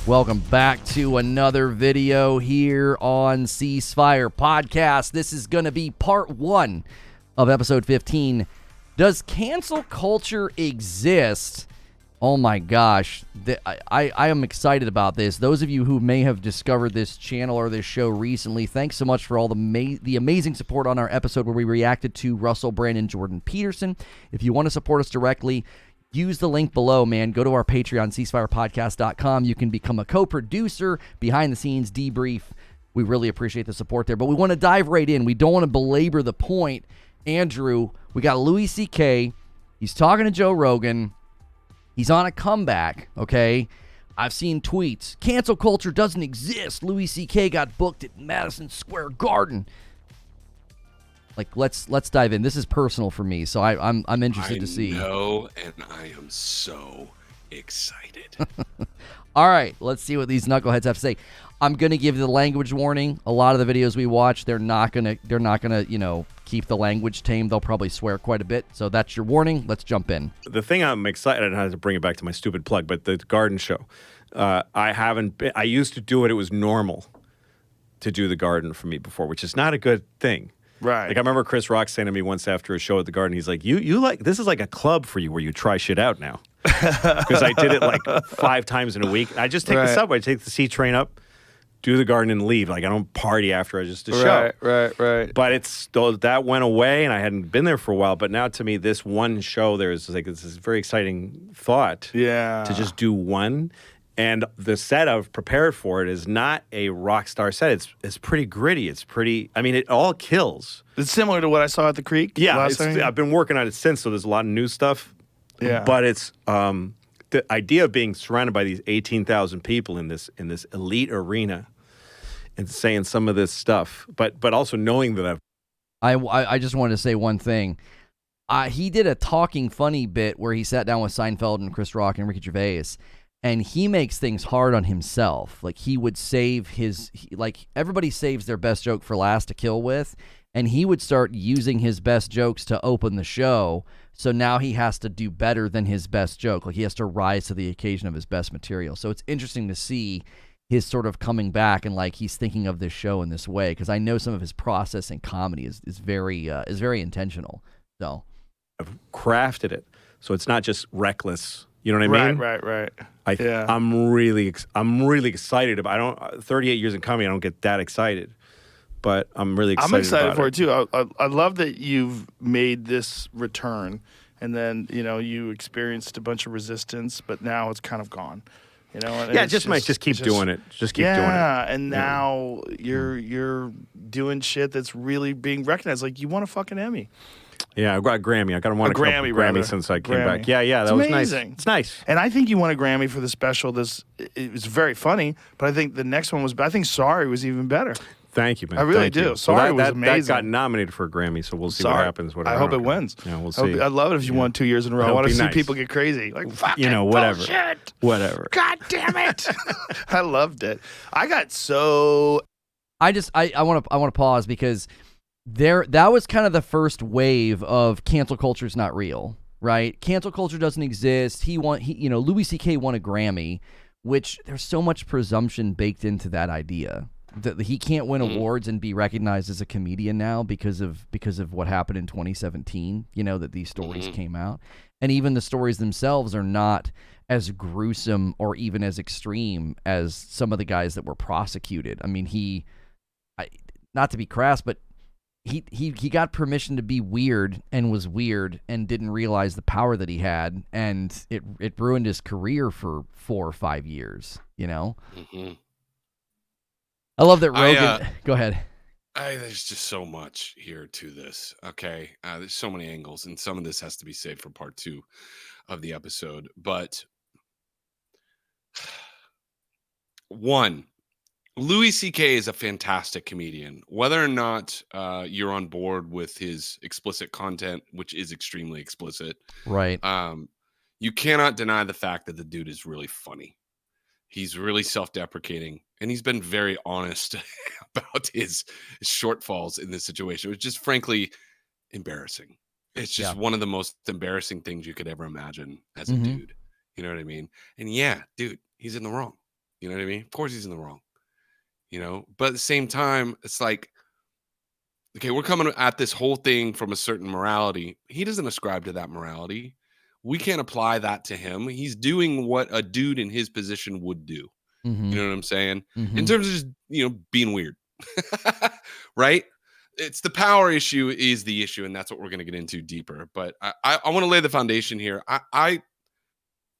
Welcome back to another video here on Ceasefire Podcast. This is going to be part 1 of episode 15. Does cancel culture exist? Oh my gosh. I am excited about this. Those of you who may have discovered this channel or this show recently, thanks so much for all the amazing support on our episode where we reacted to Russell Brand and Jordan Peterson. If you want to support us directly, use the link below, man. Go to our Patreon, ceasefirepodcast.com. You can become a co-producer, behind-the-scenes debrief. We really appreciate the support there. But we want to dive right in. We don't want to belabor the point. Andrew, we got Louis C.K. He's talking to Joe Rogan. He's on a comeback, okay? I've seen tweets. Cancel culture doesn't exist. Louis C.K. got booked at Madison Square Garden. Like, let's dive in. This is personal for me, so I'm interested to see. I know, and I am so excited. All right, let's see what these knuckleheads have to say. I'm gonna give the language warning. A lot of the videos we watch, they're not gonna, keep the language tame. They'll probably swear quite a bit. So that's your warning. Let's jump in. The thing I'm excited, I have to bring it back to my stupid plug, but the garden show. I used to do it. It was normal to do the garden for me before, which is not a good thing. Right. Like I remember Chris Rock saying to me once after a show at the Garden, he's like, "You like this is like a club for you where you try shit out now." Because I did it like 5 times in a week. I just take the subway, take the C train up, do the Garden, and leave. Like I don't party after just a show. Right. But that went away, and I hadn't been there for a while. But now to me, this one show, there's like this very exciting thought. Yeah. To just do one. And the set I've prepared for it is not a rock star set. It's pretty gritty. It's pretty. I mean, it all kills. It's similar to what I saw at the Creek. Yeah, last time. I've been working on it since, so there's a lot of new stuff. Yeah, but it's the idea of being surrounded by these 18,000 people in this elite arena and saying some of this stuff, but also knowing that I just wanted to say one thing. He did a talking funny bit where he sat down with Seinfeld and Chris Rock and Ricky Gervais. And he makes things hard on himself. Like he would save like everybody saves their best joke for last to kill with. And he would start using his best jokes to open the show. So now he has to do better than his best joke. Like he has to rise to the occasion of his best material. So it's interesting to see his sort of coming back and like he's thinking of this show in this way. Because I know some of his process in comedy is very intentional. So I've crafted it. So it's not just reckless. You know what I mean? Right. I'm really excited about. 38 years in comedy, I don't get that excited, but I'm really excited. I'm excited about for it too. I love that you've made this return, and then you experienced a bunch of resistance, but now it's kind of gone. And yeah, just keep doing it. Just keep doing it. Yeah, and now you're doing shit that's really being recognized. Like you won a fucking Emmy. Yeah, I got a Grammy. I got a Grammy that I came back. Yeah, that it's was amazing. Nice. It's nice. And I think you won a Grammy for the special. It was very funny, but I think the next one was. I think Sorry was even better. Thank you, man. I really Thank do. You. Sorry was amazing. That got nominated for a Grammy, so we'll see what happens. I hope it wins. Yeah, we'll see. I'd love it if you won 2 years in a row. I want to see people get crazy. Like fucking whatever. bullshit. Whatever. God damn it. I loved it. I got so. I want to pause because that was kind of the first wave of cancel culture's not real, right? Cancel culture doesn't exist. Louis C.K. won a Grammy, which there's so much presumption baked into that idea that he can't win awards and be recognized as a comedian now because of what happened in 2017. That these stories came out, and even the stories themselves are not as gruesome or even as extreme as some of the guys that were prosecuted. I mean, not to be crass, but he got permission to be weird and was weird and didn't realize the power that he had, and it ruined his career for 4 or 5 years. I love that Rogan. Go ahead. There's just so much here to this. Okay, there's so many angles, and some of this has to be saved for part 2 of the episode. But one, Louis C.K. is a fantastic comedian. Whether or not you're on board with his explicit content, which is extremely explicit, right? You cannot deny the fact that the dude is really funny. He's really self-deprecating, and he's been very honest about his shortfalls in this situation, which is frankly embarrassing. It's just one of the most embarrassing things you could ever imagine as a dude. You know what I mean? And yeah, dude, he's in the wrong. You know what I mean? Of course he's in the wrong. You know, but at the same time, it's like, okay, we're coming at this whole thing from a certain morality. He doesn't ascribe to that morality. We can't apply that to him. He's doing what a dude in his position would do. Mm-hmm. You know what I'm saying? Mm-hmm. In terms of just, being weird. Right? It's the power issue is the issue, and that's what we're going to get into deeper. But I want to lay the foundation here.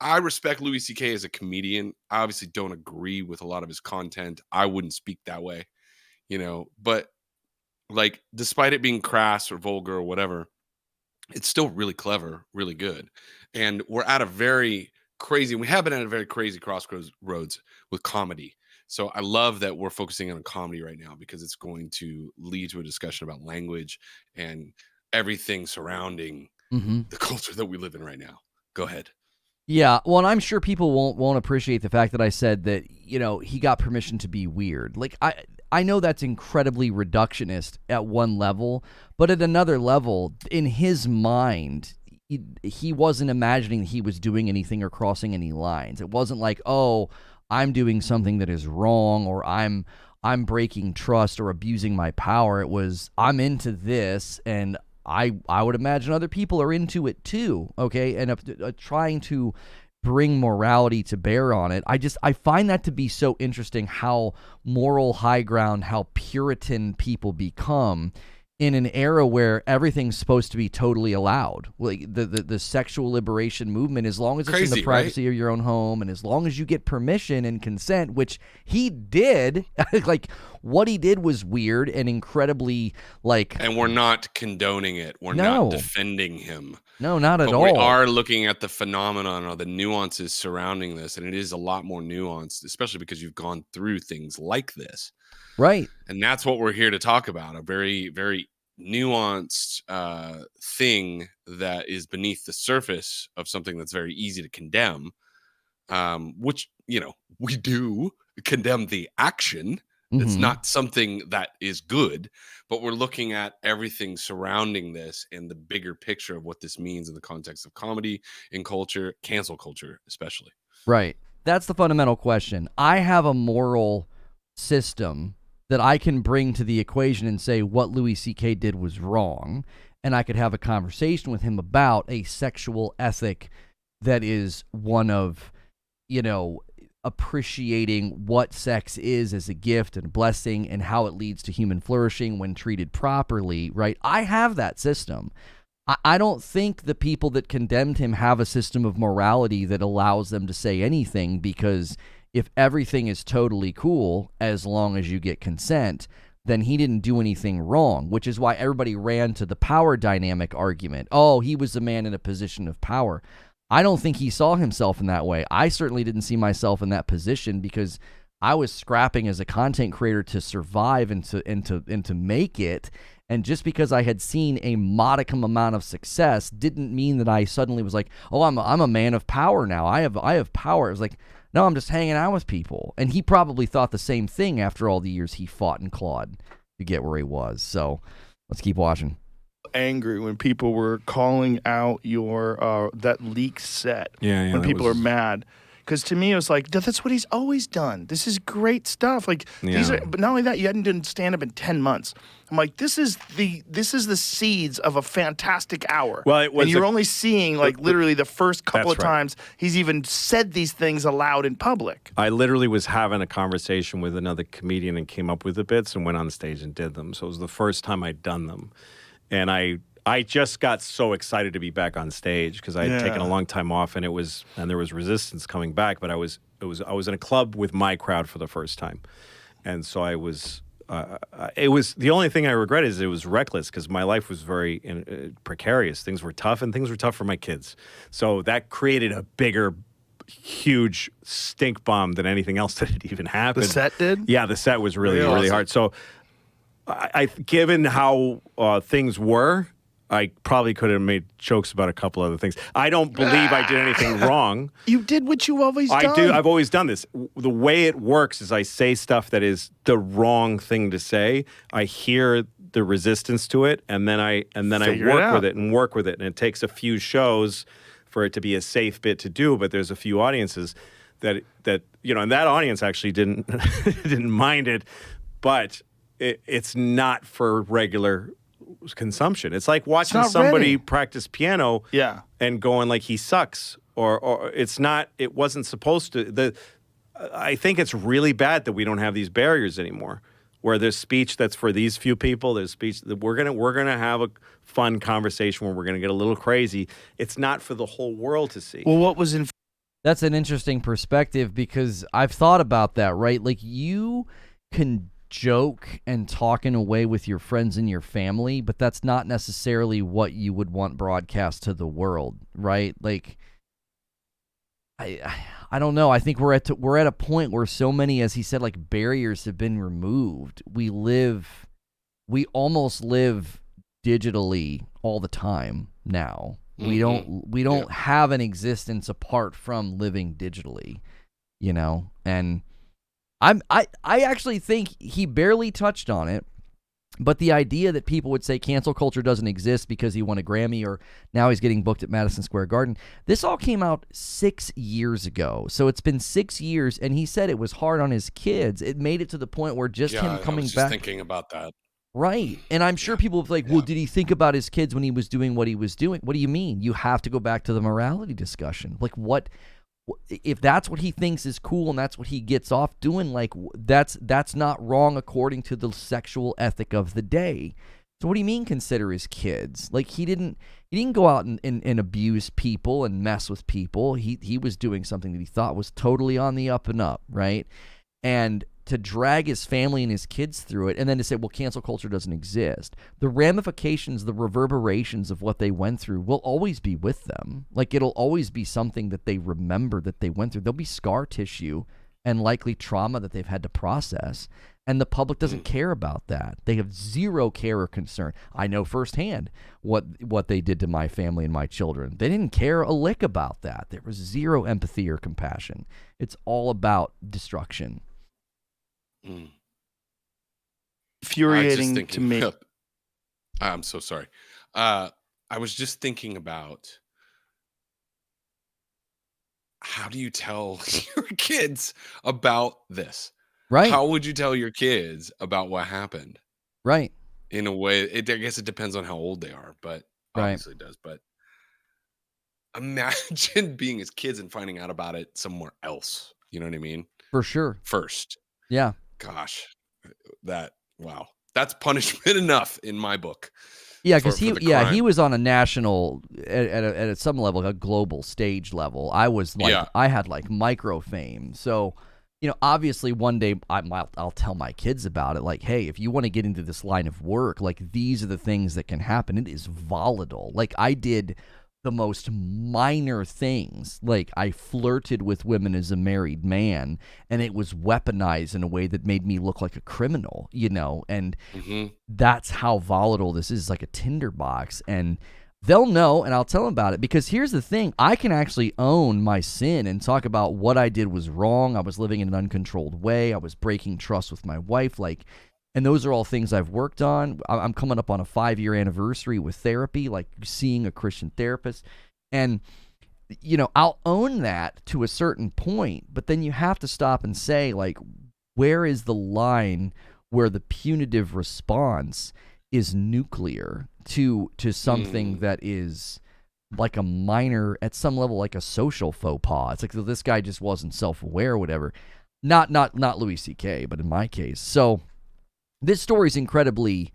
I respect Louis C.K. as a comedian. I obviously don't agree with a lot of his content. I wouldn't speak that way, but like, despite it being crass or vulgar or whatever, it's still really clever, really good. And we have been at a very crazy crossroads with comedy. So I love that we're focusing on comedy right now, because it's going to lead to a discussion about language and everything surrounding the culture that we live in right now. Go ahead. Yeah, well, and I'm sure people won't appreciate the fact that I said that, he got permission to be weird. Like, I know that's incredibly reductionist at one level, but at another level, in his mind, he wasn't imagining he was doing anything or crossing any lines. It wasn't like, oh, I'm doing something that is wrong, or I'm breaking trust or abusing my power. It was, I'm into this, and I would imagine other people are into it too, okay? And trying to bring morality to bear on it. I find that to be so interesting, how moral high ground, how Puritan people become in an era where everything's supposed to be totally allowed. Like the sexual liberation movement, as long as it's in the privacy of your own home, and as long as you get permission and consent, which he did, like, what he did was weird and incredibly, like... And we're not condoning it. We're not defending him. No, not at all. We are looking at the phenomenon or the nuances surrounding this, and it is a lot more nuanced, especially because you've gone through things like this. Right. And that's what we're here to talk about, a very, very nuanced thing that is beneath the surface of something that's very easy to condemn, which, we do condemn the action. It's not something that is good, but we're looking at everything surrounding this and the bigger picture of what this means in the context of comedy and culture, cancel culture especially. Right. That's the fundamental question. I have a moral system that I can bring to the equation and say what Louis C.K. did was wrong, and I could have a conversation with him about a sexual ethic that is one of, appreciating what sex is as a gift and blessing and how it leads to human flourishing when treated properly, right? I have that system. I don't think the people that condemned him have a system of morality that allows them to say anything, because if everything is totally cool as long as you get consent, then he didn't do anything wrong, which is why everybody ran to the power dynamic argument. Oh, he was a man in a position of power. I don't think he saw himself in that way. I certainly didn't see myself in that position, because I was scrapping as a content creator to survive and to make it. And just because I had seen a modicum amount of success didn't mean that I suddenly was like, oh, I'm a man of power now. I have power. It was like, no, I'm just hanging out with people. And he probably thought the same thing after all the years he fought and clawed to get where he was. So let's keep watching. Angry when people were calling out your that leaked set. Yeah, when people are mad. Because to me, it was like, that's what he's always done. This is great stuff. Like, but not only that, you hadn't done stand-up in 10 months. I'm like, this is the seeds of a fantastic hour. Well, it was, and you're only seeing, like, literally the first couple of times he's even said these things aloud in public. I literally was having a conversation with another comedian and came up with the bits and went on stage and did them. So it was the first time I'd done them. And I just got so excited to be back on stage, because I had taken a long time off, and there was resistance coming back. But I was in a club with my crowd for the first time, and so I was. It was the only thing I regret is it was reckless, because my life was very precarious. Things were tough, and things were tough for my kids. So that created a bigger, huge stink bomb than anything else that had even happened. The set did? Yeah, the set was really hard. So, I given how things were, I probably could have made jokes about a couple other things. I don't believe I did anything wrong. You did what you've always done. I do. I've always done this. The way it works is I say stuff that is the wrong thing to say. I hear the resistance to it, and then I work with it. And it takes a few shows for it to be a safe bit to do, but there's a few audiences. that and that audience actually didn't didn't mind it, but it's not for regular consumption. It's like watching somebody practice piano and going like he sucks, or it's not. It wasn't supposed to. I think it's really bad that we don't have these barriers anymore, where there's speech that's for these few people. There's speech that we're gonna have a fun conversation where we're gonna get a little crazy. It's not for the whole world to see. Well, what was in That's an interesting perspective, because I've thought about that, right? Like, you can joke and talk in a way with your friends and your family, but that's not necessarily what you would want broadcast to the world, right? Like, I don't know. I think we're at a point where so many, as he said, like, barriers have been removed. We almost live digitally all the time now. We don't have an existence apart from living digitally, and I actually think he barely touched on it, but the idea that people would say cancel culture doesn't exist because he won a Grammy or now he's getting booked at Madison Square Garden. This all came out 6 years ago. So it's been 6 years, and he said it was hard on his kids. It made it to the point where just him coming back. Thinking about that. Right. And I'm sure people will be like, well, did he think about his kids when he was doing what he was doing? What do you mean? You have to go back to the morality discussion. Like, what if that's what he thinks is cool and that's what he gets off doing? Like, that's not wrong according to the sexual ethic of the day. So what do you mean consider his kids? Like, he didn't go out and abuse people and mess with people. He was doing something that he thought was totally on the up and up, right? And to drag his family and his kids through it, and then to say, well, cancel culture doesn't exist. The ramifications, the reverberations of what they went through will always be with them. Like, it'll always be something that they remember that they went through. There'll be scar tissue and likely trauma that they've had to process, and the public doesn't care about that. They have zero care or concern. I know firsthand what they did to my family and my children. They didn't care a lick about that. There was zero empathy or compassion. It's all about destruction. Infuriating to me. I'm so sorry. I was just thinking about, how do you tell your kids about this? Right. How would you tell your kids about what happened? Right. In a way, I guess it depends on how old they are, but obviously it does. But imagine being his kids and finding out about it somewhere else. You know what I mean? For sure. First. Yeah. Gosh, wow. That's punishment enough in my book. Yeah, because he was on a national, at some level, a global stage level. I was like, I had like micro fame. So, obviously one day I'll tell my kids about it. Like, hey, if you want to get into this line of work, like, these are the things that can happen. It is volatile. Like, I did the most minor things. Like, I flirted with women as a married man, and it was weaponized in a way that made me look like a criminal, and that's how volatile this is. Like a tinderbox, and they'll know, and I'll tell them about it, because here's the thing. I can actually own my sin and talk about what I did was wrong. I was living in an uncontrolled way. I was breaking trust with my wife, and those are all things I've worked on. I'm coming up on a 5-year anniversary with therapy, like seeing a Christian therapist. And, I'll own that to a certain point, but then you have to stop and say, like, where is the line where the punitive response is nuclear to something that is like a minor, at some level, like a social faux pas? It's like, this guy just wasn't self-aware or whatever. Not Louis C.K., but in my case. So this story is incredibly,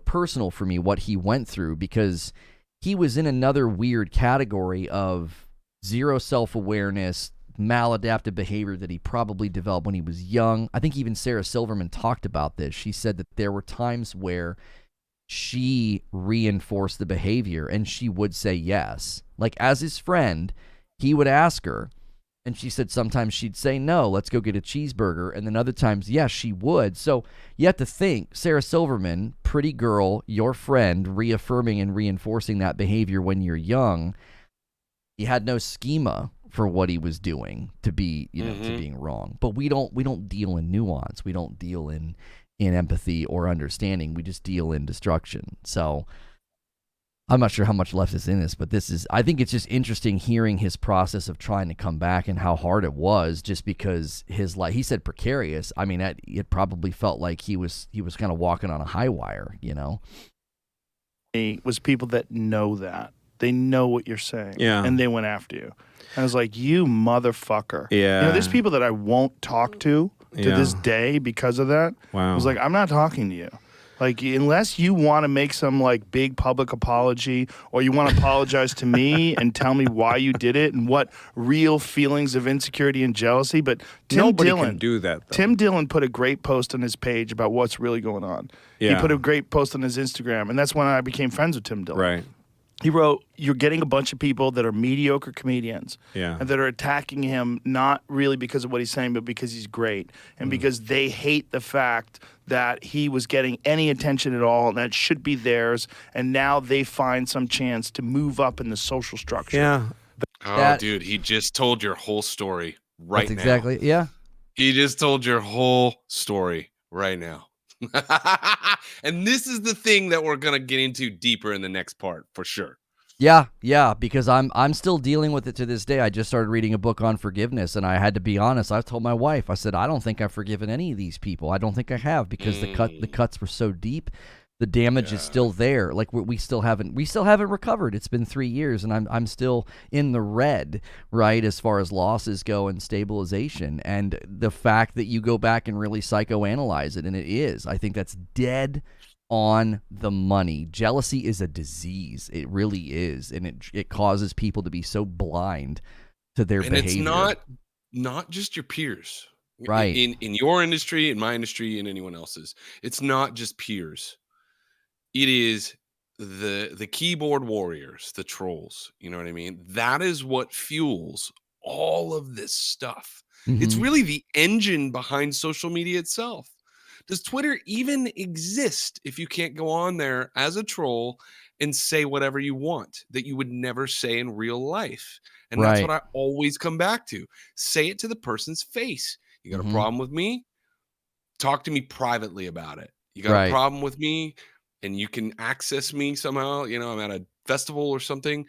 personal for me, what he went through, because he was in another weird category of zero self-awareness, maladaptive behavior that he probably developed when he was young. I think even Sarah Silverman talked about this. She said that there were times where she reinforced the behavior, and she would say yes. Like, as his friend, he would ask her, and she said sometimes she'd say, no, let's go get a cheeseburger. And then other times, yes, she would. So you have to think, Sarah Silverman, pretty girl, your friend, reaffirming and reinforcing that behavior when you're young. He had no schema for what he was doing to be, to being wrong. But we don't deal in nuance. We don't deal in empathy or understanding. We just deal in destruction. So I'm not sure how much left is in this, but I think it's just interesting hearing his process of trying to come back and how hard it was, just because his life, he said precarious. I mean, it probably felt like he was kind of walking on a high wire, you know? Was people that know that. They know what you're saying. Yeah. And they went after you. And I was like, you motherfucker. Yeah. You know, there's people that I won't talk to this day because of that. Wow. I was like, I'm not talking to you. Like, unless you want to make some, like, big public apology, or you want to apologize to me and tell me why you did it and what real feelings of insecurity and jealousy. But Nobody can do that, though. Tim Dillon put a great post on his page about what's really going on. Yeah. He put a great post on his Instagram, and that's when I became friends with Tim Dillon. Right. He wrote, you're getting a bunch of people that are mediocre comedians Yeah. and that are attacking him not really because of what he's saying, but because he's great and because they hate the fact that he was getting any attention at all and that should be theirs, and now they find some chance to move up in the social structure. Yeah. Oh, dude, he just told your whole story right now. Exactly, yeah. He just told your whole story right now. And this is the thing that we're going to get into deeper in the next part, for sure. Yeah, because I'm still dealing with it to this day. I just started reading a book on forgiveness, and I had to be honest. I told my wife, I said, I don't think I've forgiven any of these people. I don't think I have, because the cuts were so deep. The damage is still there. Like we still haven't recovered. It's been 3 years, and I'm still in the red, right, as far as losses go and stabilization. And the fact that you go back and really psychoanalyze it, and it is, I think that's dead on the money. Jealousy is a disease. It really is, and it causes people to be so blind to their behavior. And it's not just your peers, right? In your industry, in my industry, in anyone else's. It's not just peers. It is the keyboard warriors, the trolls. You know what I mean? That is what fuels all of this stuff. It's really the engine behind social media itself. Does Twitter even exist if you can't go on there as a troll and say whatever you want that you would never say in real life? And that's what I always come back to. Say it to the person's face. You got a problem with me? Talk to me privately about it. You got a problem with me and you can access me somehow, you know, I'm at a festival or something.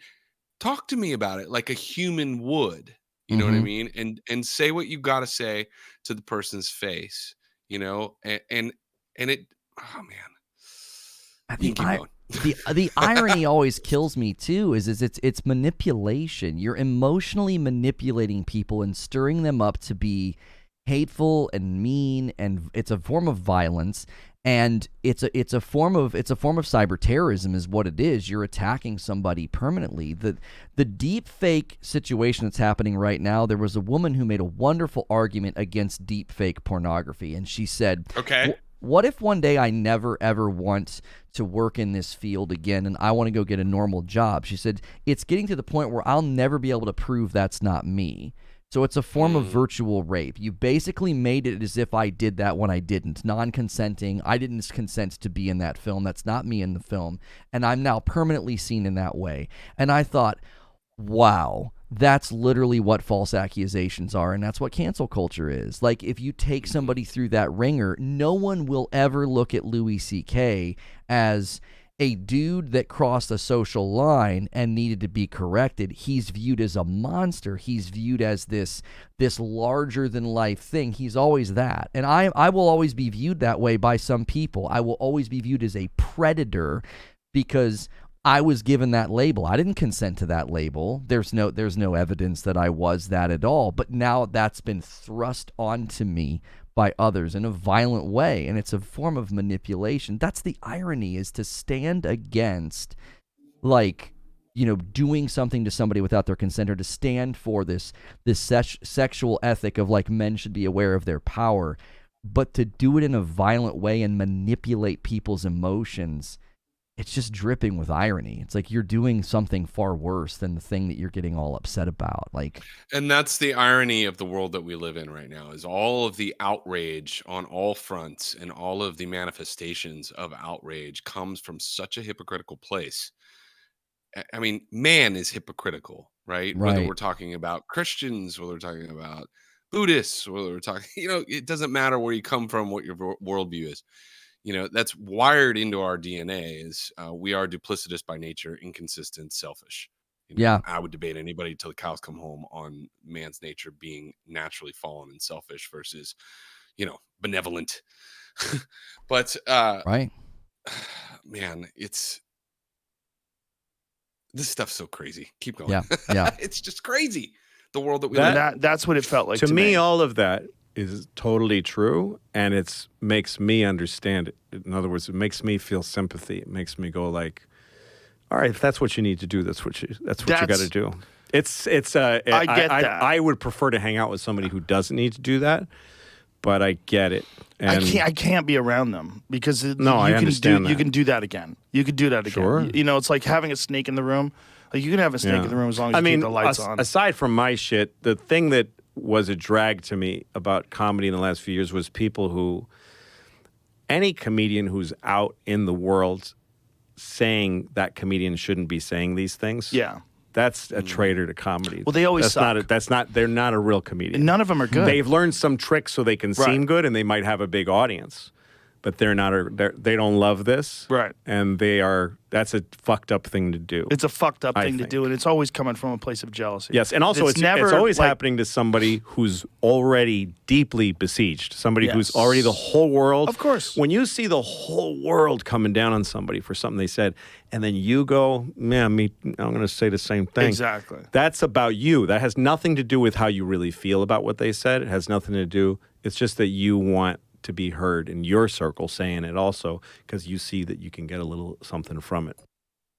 Talk to me about it like a human would. You know what I mean? And say what you got to say to the person's face. You know, and it, oh man, the irony always kills me too. Is it's manipulation. You're emotionally manipulating people and stirring them up to be hateful and mean, and it's a form of violence. And it's a form of cyber terrorism is what it is. You're attacking somebody permanently. The deep fake situation that's happening right now, there was a woman who made a wonderful argument against deep fake pornography, and she said, okay, what if one day I never ever want to work in this field again and I want to go get a normal job? She said, it's getting to the point where I'll never be able to prove that's not me. So it's a form of virtual rape. You basically made it as if I did that when I didn't. Non-consenting. I didn't consent to be in that film. That's not me in the film. And I'm now permanently seen in that way. And I thought, wow, that's literally what false accusations are. And that's what cancel culture is. Like, if you take somebody through that ringer, no one will ever look at Louis C.K. as a dude that crossed a social line and needed to be corrected. He's viewed as a monster. He's viewed as this larger than life thing. He's always that. And I will always be viewed that way by some people. I will always be viewed as a predator because I was given that label. I didn't consent to that label. There's no evidence that I was that at all. But now that's been thrust onto me by others in a violent way, and it's a form of manipulation. That's the irony, is to stand against, like, you know, doing something to somebody without their consent, or to stand for this sexual ethic of, like, men should be aware of their power, but to do it in a violent way and manipulate people's emotions. It's just dripping with irony. It's like you're doing something far worse than the thing that you're getting all upset about. Like, and that's the irony of the world that we live in right now, is all of the outrage on all fronts and all of the manifestations of outrage comes from such a hypocritical place. I mean, man is hypocritical, right? Whether we're talking about Christians, whether we're talking about Buddhists, whether we're talking, you know, it doesn't matter where you come from, what your worldview is. that's wired into our DNA is we are duplicitous by nature, inconsistent, selfish. Yeah. I would debate anybody till the cows come home on man's nature being naturally fallen and selfish versus, benevolent. But Right. man, this stuff's so crazy. Keep going. Yeah. Yeah. It's just crazy. The world that we live in. That's what it felt like to me. All of that is totally true, and it makes me understand it. In other words, it makes me feel sympathy. It makes me go like, all right, if that's what you need to do, that's what you got to do. I get that. I would prefer to hang out with somebody who doesn't need to do that, but I get it. And I can't be around them because I understand that. You can do that again. You could do that again. Sure. It's like having a snake in the room. Like you can have a snake in the room as long as you keep the lights on. Aside from my shit, the thing that was a drag to me about comedy in the last few years was any comedian who's out in the world saying that comedian shouldn't be saying these things. Yeah. That's a traitor to comedy. Well, they always suck. They're not a real comedian. None of them are good. They've learned some tricks so they can seem good and they might have a big audience. But they don't love this. Right. And that's a fucked up thing to do. It's a fucked up thing to do, and it's always coming from a place of jealousy. Yes, and also it's always happening to somebody who's already deeply besieged, somebody who's already the whole world. Of course. When you see the whole world coming down on somebody for something they said, and then you go, I'm going to say the same thing. Exactly. That's about you. That has nothing to do with how you really feel about what they said. It has nothing to do. It's just that you want to be heard in your circle saying it also because you see that you can get a little something from it.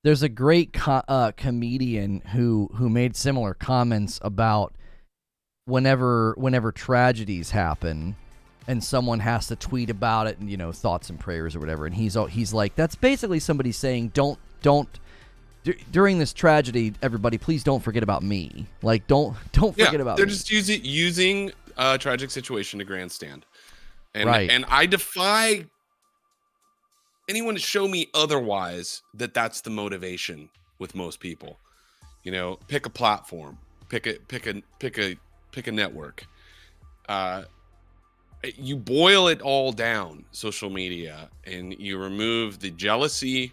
There's a great comedian who made similar comments about whenever tragedies happen and someone has to tweet about it and thoughts and prayers or whatever, and he's like, that's basically somebody saying don't during this tragedy, everybody please don't forget about me. Like don't forget about me. They're just using a tragic situation to grandstand. And I defy anyone to show me otherwise that's the motivation with most people. Pick a platform, pick a network. You boil it all down, social media, and you remove the jealousy,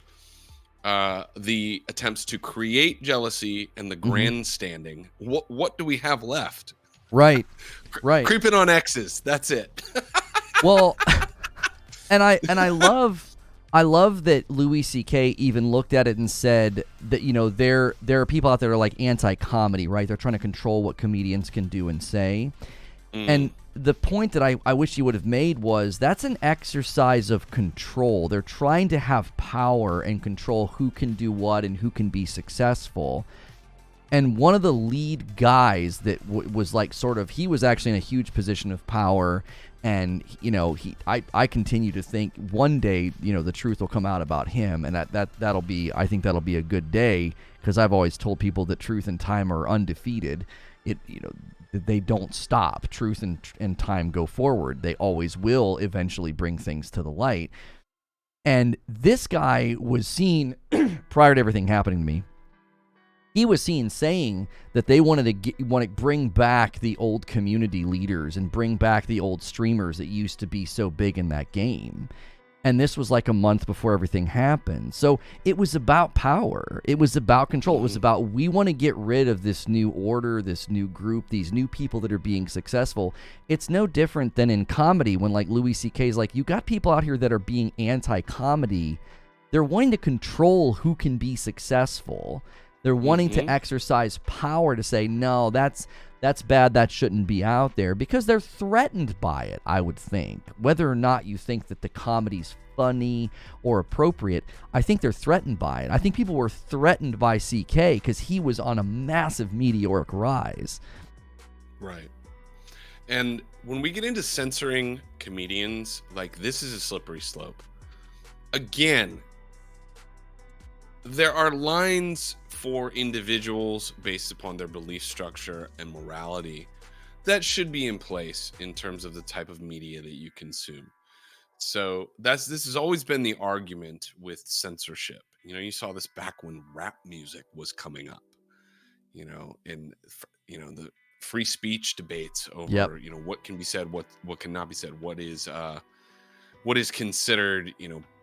the attempts to create jealousy, and the grandstanding. What do we have left? Right. Creeping on X's. That's it. Well, and I love that Louis C.K. even looked at it and said that there are people out there who are like anti-comedy, right? They're trying to control what comedians can do and say. And the point that I wish you would have made was that's an exercise of control. They're trying to have power and control who can do what and who can be successful. And one of the lead guys that was like he was actually in a huge position of power. And, I continue to think one day, the truth will come out about him. And I think that'll be a good day because I've always told people that truth and time are undefeated. They don't stop. Truth and time go forward. They always will eventually bring things to the light. And this guy was seen prior to everything happening to me. He was seen saying that they want to bring back the old community leaders and bring back the old streamers that used to be so big in that game. And this was like a month before everything happened. So it was about power. It was about control. It was about we want to get rid of this new order, this new group, these new people that are being successful. It's no different than in comedy when like Louis C.K. is like, you got people out here that are being anti-comedy. They're wanting to control who can be successful. They're wanting to exercise power to say, no, that's bad, that shouldn't be out there, because they're threatened by it, I would think. Whether or not you think that the comedy's funny or appropriate, I think they're threatened by it. I think people were threatened by CK because he was on a massive meteoric rise. Right. And when we get into censoring comedians, like, this is a slippery slope. Again, there are lines for individuals based upon their belief structure and morality that should be in place in terms of the type of media that you consume. So this has always been the argument with censorship. You saw this back when rap music was coming up, and the free speech debates over, what can be said, what cannot be said, what is what is considered,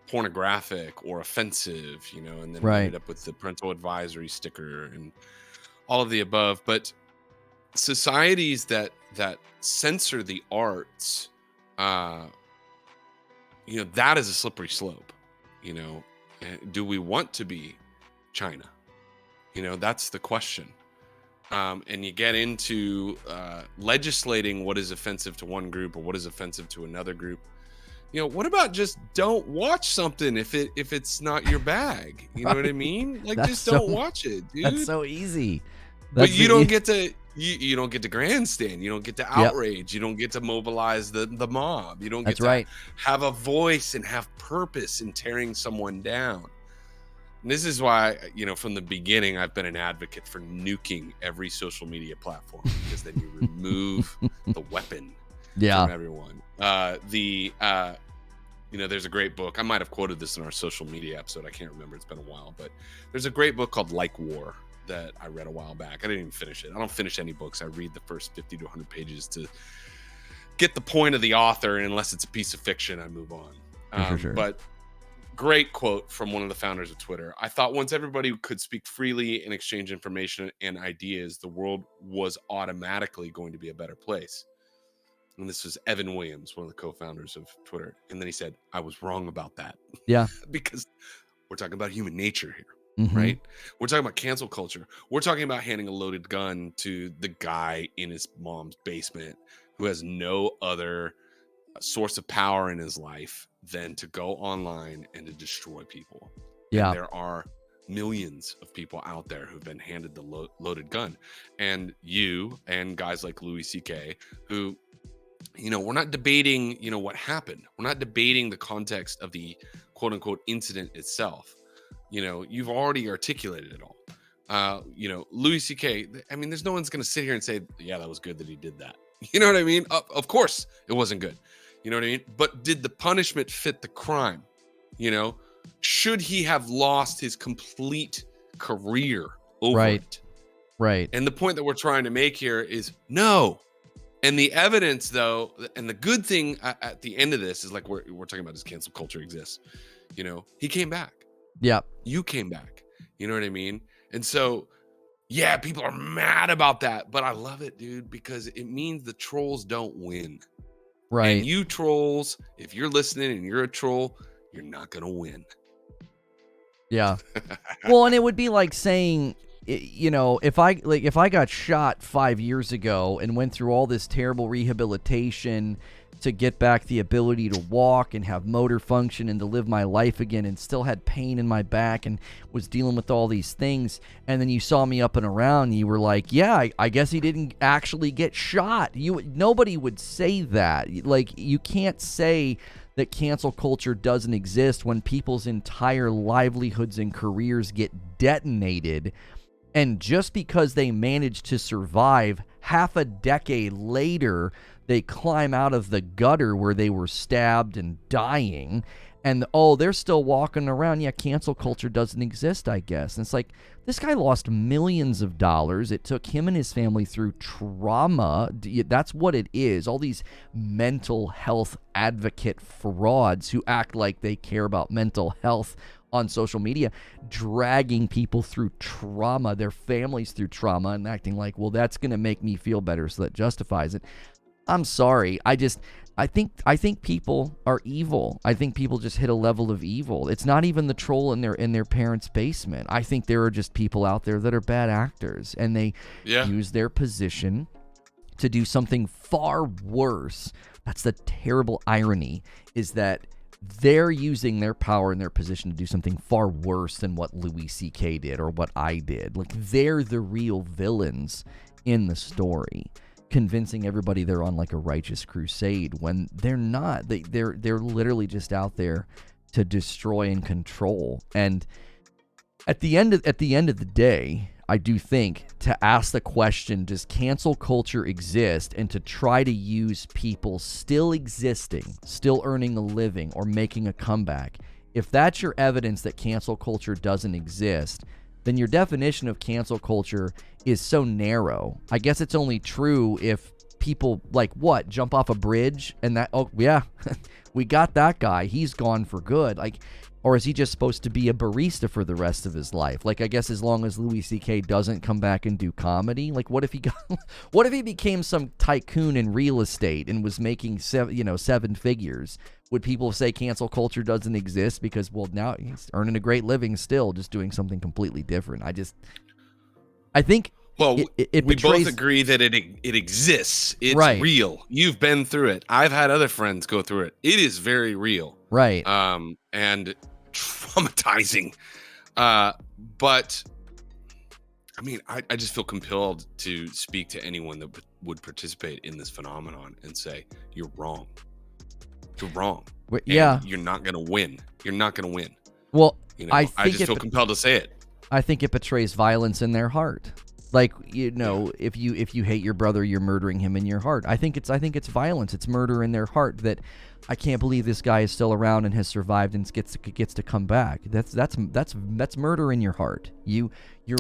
pornographic or offensive, and then we Right. ended up with the parental advisory sticker and all of the above. But societies that censor the arts, that is a slippery slope. Do we want to be China? That's the question. And you get into legislating what is offensive to one group or what is offensive to another group. What about just don't watch something if it's not your bag? You know what I mean? Like, just don't watch it, dude. That's so easy. But you don't get to you don't get to grandstand. You don't get to outrage. You don't get to mobilize the mob. You don't get to have a voice and have purpose in tearing someone down. And this is why, from the beginning, I've been an advocate for nuking every social media platform, because then you remove the weapon from everyone. There's a great book. I might have quoted this in our social media episode. I can't remember. It's been a while. But there's a great book called Like War that I read a while back. I didn't even finish it. I don't finish any books. I read the first 50 to 100 pages to get the point of the author. And unless it's a piece of fiction, I move on. For sure. But great quote from one of the founders of Twitter. I thought once everybody could speak freely and exchange information and ideas, the world was automatically going to be a better place. And this was Evan Williams, one of the co-founders of Twitter. And then he said, I was wrong about that. Yeah. Because we're talking about human nature here, Mm-hmm. right? We're talking about cancel culture. We're talking about handing a loaded gun to the guy in his mom's basement who has no other source of power in his life than to go online and to destroy people. Yeah. And there are millions of people out there who've been handed the loaded gun. And you and guys like Louis C.K, who, we're not debating, what happened. We're not debating the context of the quote unquote incident itself. You've already articulated it all. Louis C.K, I mean, there's no one's going to sit here and say, yeah, that was good that he did that. You know what I mean? Of course it wasn't good. You know what I mean? But did the punishment fit the crime? Should he have lost his complete career over it? Right. And the point that we're trying to make here is no. And the evidence, though, and the good thing at the end of this is, like, we're talking about, does cancel culture exist? He came back. Yeah. You came back. You know what I mean? And so, yeah, people are mad about that, but I love it, dude, because it means the trolls don't win. Right. And you trolls, if you're listening and you're a troll, you're not going to win. Yeah. Well, and it would be like saying, if I got shot 5 years ago and went through all this terrible rehabilitation to get back the ability to walk and have motor function and to live my life again, and still had pain in my back and was dealing with all these things, and then you saw me up and around, and you were like, yeah, I guess he didn't actually get shot. Nobody would say that. Like, you can't say that cancel culture doesn't exist when people's entire livelihoods and careers get detonated, and just because they managed to survive, half a decade later they climb out of the gutter where they were stabbed and dying, and they're still walking around. Yeah, cancel culture doesn't exist, I guess. And it's like, this guy lost millions of dollars. It took him and his family through trauma. That's what it is. All these mental health advocate frauds who act like they care about mental health on social media, dragging people through trauma, their families through trauma, and acting like, well, that's going to make me feel better, so that justifies it. I'm sorry. I think people are evil. I think people just hit a level of evil. It's not even the troll in their parents' basement. I think there are just people out there that are bad actors, and they use their position to do something far worse. That's the terrible irony, is that they're using their power and their position to do something far worse than what Louis C.K. did or what I did. Like, they're the real villains in the story, convincing everybody they're on like a righteous crusade when they're not. They're literally just out there to destroy and control. And at the end of the day, I do think to ask the question, does cancel culture exist, and to try to use people still existing, still earning a living or making a comeback, if that's your evidence that cancel culture doesn't exist, then your definition of cancel culture is so narrow. I guess it's only true if people like what? Jump off a bridge and that, oh yeah, we got that guy. He's gone for good. Like, or is he just supposed to be a barista for the rest of his life? Like, I guess as long as Louis C.K. doesn't come back and do comedy, like what if he became some tycoon in real estate and was making seven figures? Would people say cancel culture doesn't exist because, well, now he's earning a great living still, just doing something completely different? I think. Well, it we betrays, both agree that it exists. It's right. real. You've been through it. I've had other friends go through it. It is very real. Right. And traumatizing. But I mean, I just feel compelled to speak to anyone that would participate in this phenomenon and say, you're wrong. You're wrong. Yeah. And you're not going to win. You're not going to win. Well, I just feel compelled to say it. I think it betrays violence in their heart. Like, if you hate your brother, you're murdering him in your heart. I think it's violence. It's murder in their heart. That I can't believe this guy is still around and has survived and gets to come back. That's murder in your heart. You're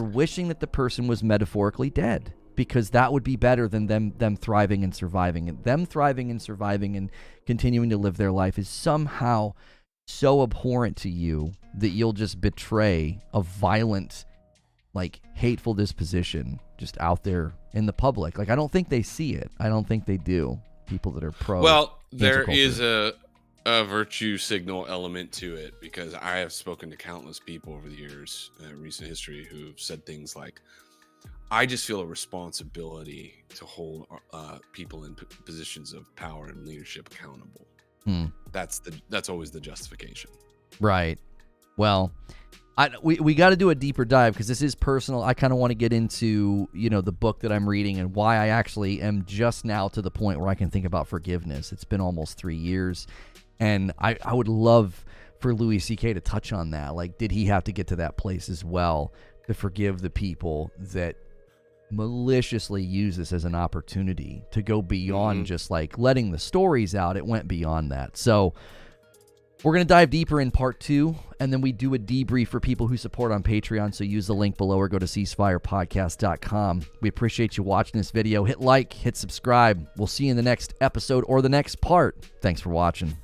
wishing that the person was metaphorically dead, because that would be better than them thriving and surviving. And them thriving and surviving and continuing to live their life is somehow so abhorrent to you that you'll just betray a violent, like, hateful disposition just out there in the public. Like, I don't think they see it. I don't think they do. People that are pro. Well, there is a virtue signal element to it, because I have spoken to countless people over the years, recent history, who've said things like, I just feel a responsibility to hold people in positions of power and leadership accountable. That's always the justification. Right. Well, we got to do a deeper dive, because this is personal. I kind of want to get into, the book that I'm reading and why I actually am just now to the point where I can think about forgiveness. It's been almost 3 years, and I would love for Louis C.K. to touch on that. Like, did he have to get to that place as well to forgive the people that maliciously use this as an opportunity to go beyond just like letting the stories out? It went beyond that. So we're going to dive deeper in part 2, and then we do a debrief for people who support on Patreon. So use the link below or go to ceasefirepodcast.com. We appreciate you watching this video. Hit like, hit subscribe. We'll see you in the next episode or the next part. Thanks for watching.